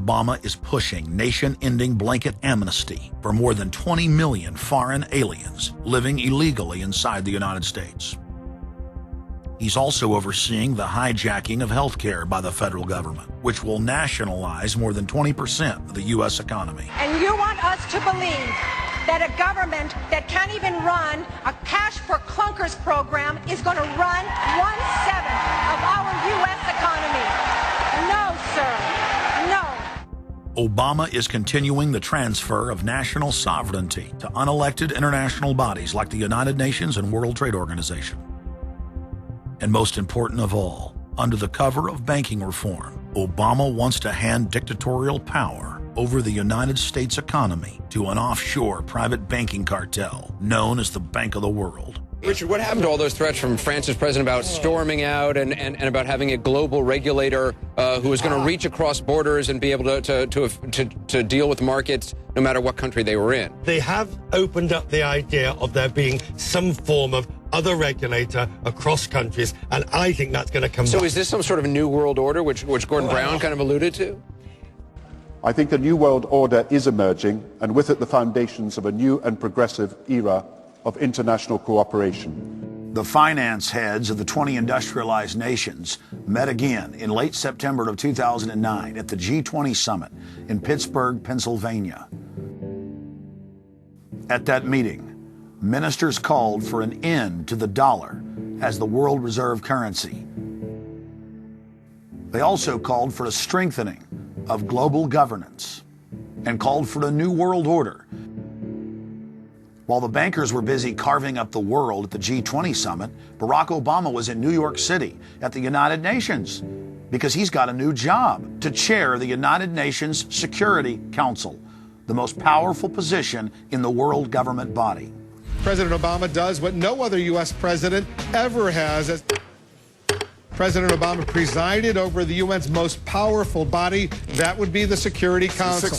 Obama is pushing nation-ending blanket amnesty for more than 20 million foreign aliens living illegally inside the United States. He's also overseeing the hijacking of healthcare by the federal government, which will nationalize more than 20% of the U.S. economy. And you want us to believe that a government that can't even run a cash for clunkers program is going to run 1/7 of our U.S. economy. No, sir. No. Obama is continuing the transfer of national sovereignty to unelected international bodies like the United Nations and World Trade Organization. And most important of all, under the cover of banking reform, Obama wants to hand dictatorial power over the United States economy to an offshore private banking cartel known as the Bank of the World. Richard, what happened to all those threats from France's president about storming out and about having a global regulator who was going to reach across borders and be able to deal with markets no matter what country they were in? They have opened up the idea of there being some form of other regulator across countries, and I think that's going to come back. So is this some sort of new world order, which Gordon Brown kind of alluded to? I think a new world order is emerging, and with it the foundations of a new and progressive era of international cooperation. The finance heads of the 20 industrialized nations met again in late September of 2009 at the G20 summit in Pittsburgh, Pennsylvania. At that meeting, ministers called for an end to the dollar as the world reserve currency. They also called for a strengthening of global governance and called for a new world order. While the bankers were busy carving up the world at the G20 summit, Barack Obama was in New York City at the United Nations because he's got a new job to chair the United Nations Security Council, the most powerful position in the world government body. President Obama does what no other U.S. president ever has. As President Obama presided over the UN's most powerful body, that would be the Security Council.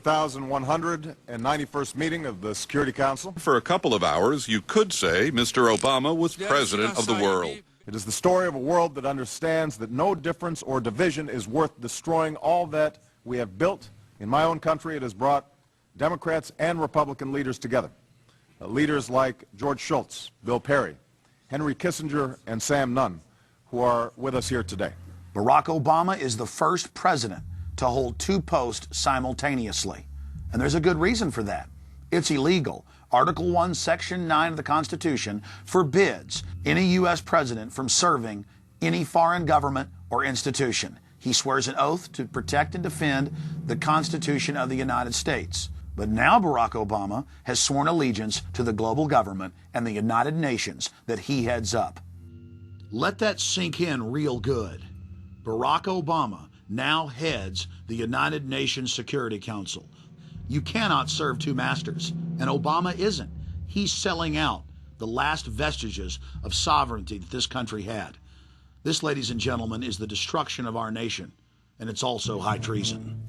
6,191st meeting of the Security Council. For a couple of hours, you could say Mr. Obama was president of the world. It is the story of a world that understands that no difference or division is worth destroying all that we have built. In my own country, it has brought Democrats and Republican leaders together. Leaders like George Shultz, Bill Perry, Henry Kissinger, and Sam Nunn, who are with us here today. Barack Obama is the first president to hold two posts simultaneously. And there's a good reason for that. It's illegal. Article 1, Section 9 of the Constitution forbids any U.S. president from serving any foreign government or institution. He swears an oath to protect and defend the Constitution of the United States. But now Barack Obama has sworn allegiance to the global government and the United Nations that he heads up. Let that sink in real good. Barack Obama now heads the United Nations Security Council. You cannot serve two masters, and Obama isn't. He's selling out the last vestiges of sovereignty that this country had. This, ladies and gentlemen, is the destruction of our nation, and it's also high treason.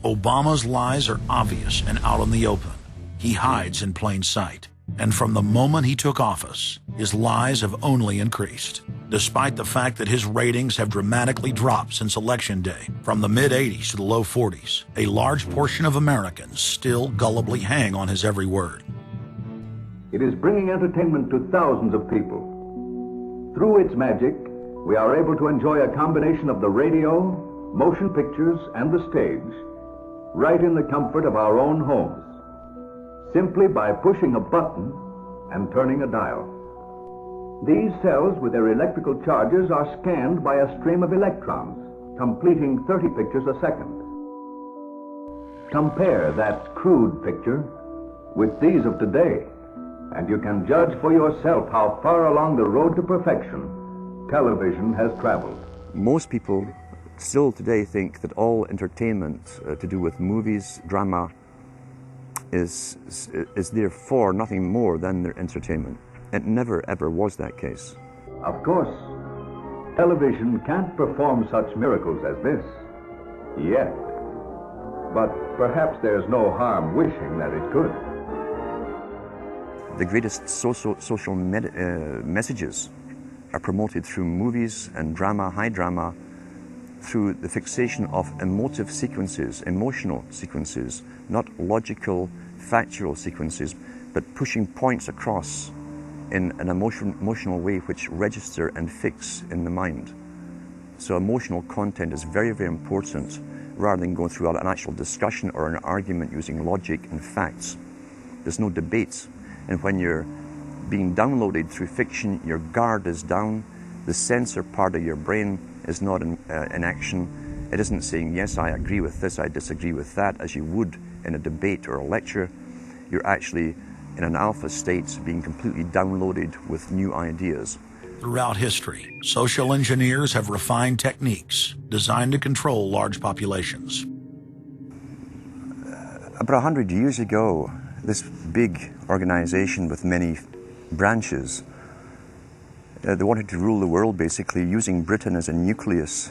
Obama's lies are obvious and out in the open. He hides in plain sight. And from the moment he took office, his lies have only increased, despite the fact that his ratings have dramatically dropped since Election Day, from the mid-80s to the low 40s. A large portion of Americans still gullibly hang on his every word. It is bringing entertainment to thousands of people. Through its magic, we are able to enjoy a combination of the radio, motion pictures, and the stage, right in the comfort of our own homes, simply by pushing a button and turning a dial. These cells with their electrical charges are scanned by a stream of electrons, completing 30 pictures a second. Compare that crude picture with these of today, and you can judge for yourself how far along the road to perfection television has traveled. Most people still today think that all entertainment to do with movies, drama, is therefore nothing more than their entertainment. It never ever was that case. Of course, television can't perform such miracles as this, yet. But perhaps there's no harm wishing that it could. The greatest social messages are promoted through movies and drama, high drama, through the fixation of emotive sequences, emotional sequences, not logical, factual sequences, but pushing points across in an emotional way which register and fix in the mind. So emotional content is very, very important, rather than going through an actual discussion or an argument using logic and facts. There's no debate. And when you're being downloaded through fiction, your guard is down, the censor part of your brain is not in action. It isn't saying, yes, I agree with this, I disagree with that, as you would in a debate or a lecture. You're actually in an alpha state, being completely downloaded with new ideas. Throughout history, social engineers have refined techniques designed to control large populations. About 100 years ago, this big organization with many branches, they wanted to rule the world basically using Britain as a nucleus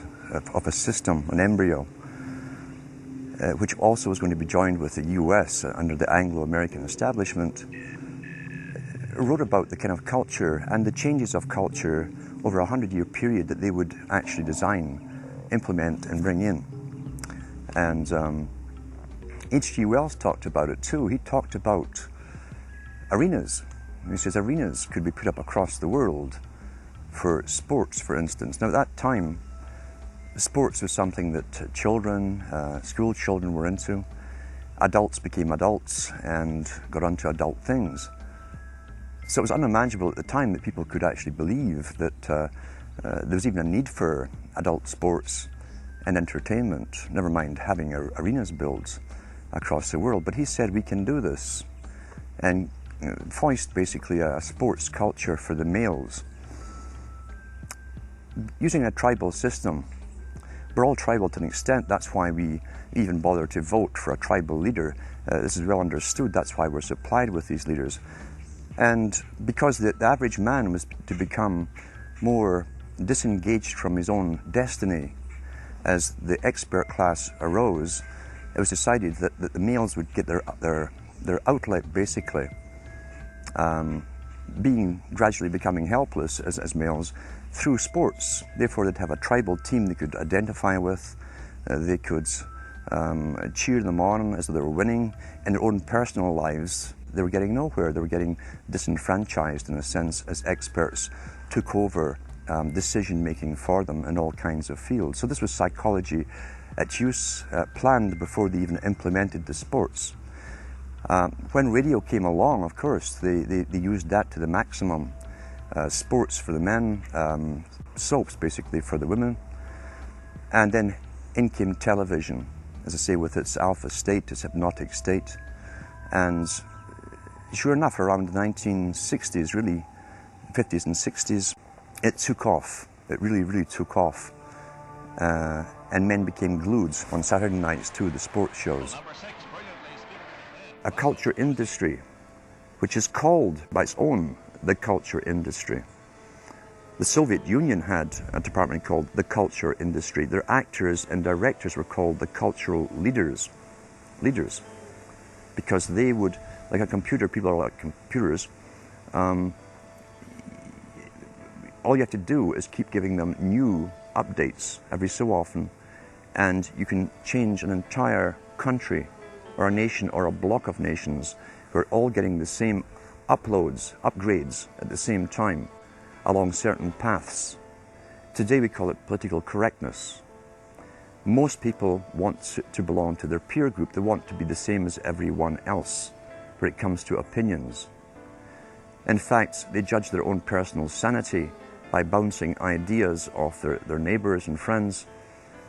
of a system, an embryo, which also was going to be joined with the US under the Anglo-American establishment, wrote about the kind of culture and the changes of culture over a 100-year period that they would actually design, implement and bring in. And H.G. Wells talked about it too. He talked about arenas. He says arenas could be put up across the world for sports, for instance. Now at that time, sports was something that children, school children were into. Adults became adults and got onto adult things. So it was unimaginable at the time that people could actually believe that there was even a need for adult sports and entertainment, never mind having arenas built across the world. But he said we can do this and foist basically a sports culture for the males. Using a tribal system, we're all tribal to an extent, that's why we even bother to vote for a tribal leader. This is well understood, that's why we're supplied with these leaders. And because the average man was to become more disengaged from his own destiny as the expert class arose, it was decided that the males would get their outlet basically, gradually becoming helpless as males through sports. Therefore they'd have a tribal team they could identify with, they could cheer them on as they were winning. In their own personal lives, they were getting nowhere. They were getting disenfranchised in a sense as experts took over decision-making for them in all kinds of fields. So this was psychology at use, planned before they even implemented the sports. When radio came along, of course, they used that to the maximum. Sports for the men, soaps basically for the women. And then in came television, as I say, with its alpha state, its hypnotic state. And sure enough, around the 1960s, really, 50s and 60s, it took off. It really, really took off. And men became glued on Saturday nights to the sports shows. A culture industry, which is called by its own the culture industry. The Soviet Union had a department called the culture industry. Their actors and directors were called the cultural leaders, because they would, like a computer, people are like computers, all you have to do is keep giving them new updates every so often, and you can change an entire country or a nation or a block of nations who are all getting the same upgrades at the same time along certain paths. Today we call it political correctness. Most people want to belong to their peer group. They want to be the same as everyone else when it comes to opinions. In fact, they judge their own personal sanity by bouncing ideas off their neighbours and friends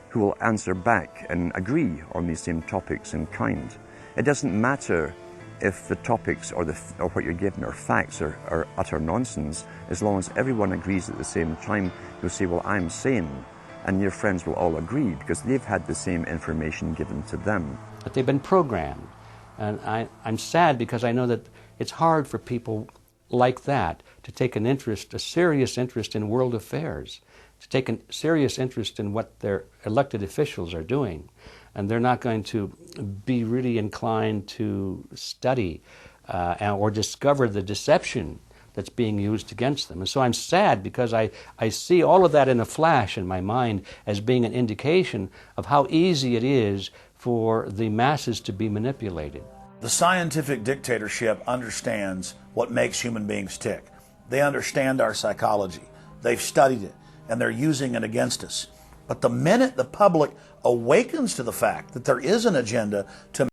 who will answer back and agree on these same topics in kind. It doesn't matter if the topics or what you're given are facts or utter nonsense, as long as everyone agrees at the same time. You'll say, well, I'm sane, and your friends will all agree because they've had the same information given to them. But they've been programmed, and I'm sad because I know that it's hard for people like that to take an interest, a serious interest in world affairs, to take a serious interest in what their elected officials are doing. And they're not going to be really inclined to study or discover the deception that's being used against them. And so I'm sad because I see all of that in a flash in my mind as being an indication of how easy it is for the masses to be manipulated. The scientific dictatorship understands what makes human beings tick. They understand our psychology. They've studied it, and they're using it against us. But the minute the public awakens to the fact that there is an agenda to